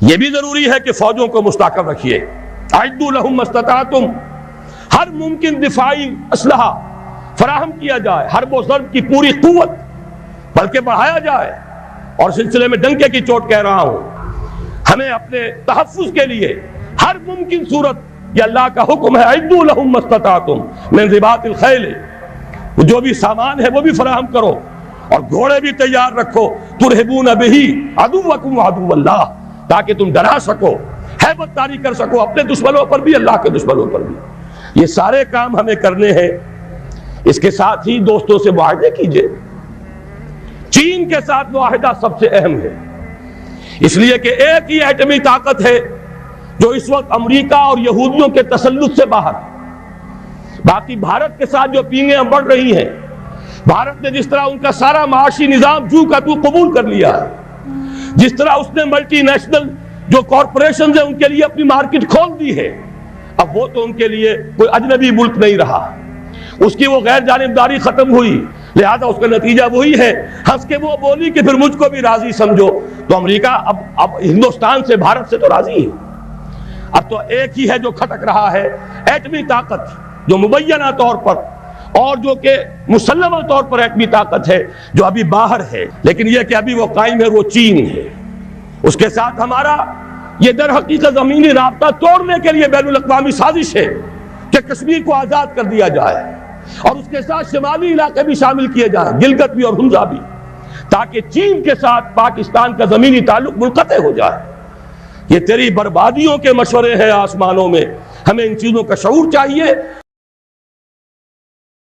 یہ بھی ضروری ہے کہ فوجوں کو مستحکم رکھیے. اعدوا لهم ما استطعتم، ہر ممکن دفاعی اسلحہ فراہم کیا جائے، حرب و ضرب کی پوری قوت بلکہ بڑھایا جائے. اور سلسلے میں ڈنکے کی چوٹ کہہ رہا ہوں، ہمیں اپنے تحفظ کے لیے ہر ممکن صورت، یہ اللہ کا حکم ہے، اعدوا لهم ما استطعتم من رباط الخیل، جو بھی سامان ہے وہ بھی فراہم کرو، اور گھوڑے بھی تیار رکھو. ترہبون بہ عدوکم وعدو اللہ، تاکہ تم ڈرا سکو، ہیبت طاری کر سکو اپنے دشمنوں پر بھی، اللہ کے دشمنوں پر بھی. یہ سارے کام ہمیں کرنے ہیں. اس کے ساتھ ہی دوستوں سے معاہدے کیجئے. چین کے ساتھ معاہدہ سب سے اہم ہے، اس لیے کہ ایک ہی ایٹمی طاقت ہے جو اس وقت امریکہ اور یہودیوں کے تسلط سے باہر. باقی بھارت کے ساتھ جو پینگیں بڑھ رہی ہیں، بھارت نے جس طرح ان کا سارا معاشی نظام جو کا تو قبول کر لیا ہے، جس طرح اس نے ملٹی نیشنل جو کارپوریشنز ہیں ان کے لیے اپنی مارکیٹ کھول دی ہے، اب وہ تو ان کے لیے کوئی اجنبی ملک نہیں رہا. اس کی وہ غیر جانبداری ختم ہوئی، لہذا اس کا نتیجہ وہی ہے. ہنس کے وہ بولی کہ پھر مجھ کو بھی راضی سمجھو. تو امریکہ اب ہندوستان سے، بھارت سے تو راضی ہے. اب تو ایک ہی ہے جو کھٹک رہا ہے، ایٹمی طاقت، جو مبینہ طور پر اور جو کہ مسلمہ طور پر ایٹمی طاقت ہے جو ابھی باہر ہے، لیکن یہ کہ ابھی وہ قائم ہے، وہ چین ہے. اس کے ساتھ ہمارا یہ در حقیقت زمینی رابطہ توڑنے کے لیے بین الاقوامی سازش ہے کہ کشمیر کو آزاد کر دیا جائے، اور اس کے ساتھ شمالی علاقے بھی شامل کیے جائیں، گلگت بھی اور ہنزا بھی، تاکہ چین کے ساتھ پاکستان کا زمینی تعلق منقطع ہو جائے. یہ تیری بربادیوں کے مشورے ہیں آسمانوں میں، ہمیں ان چیزوں کا شعور چاہیے.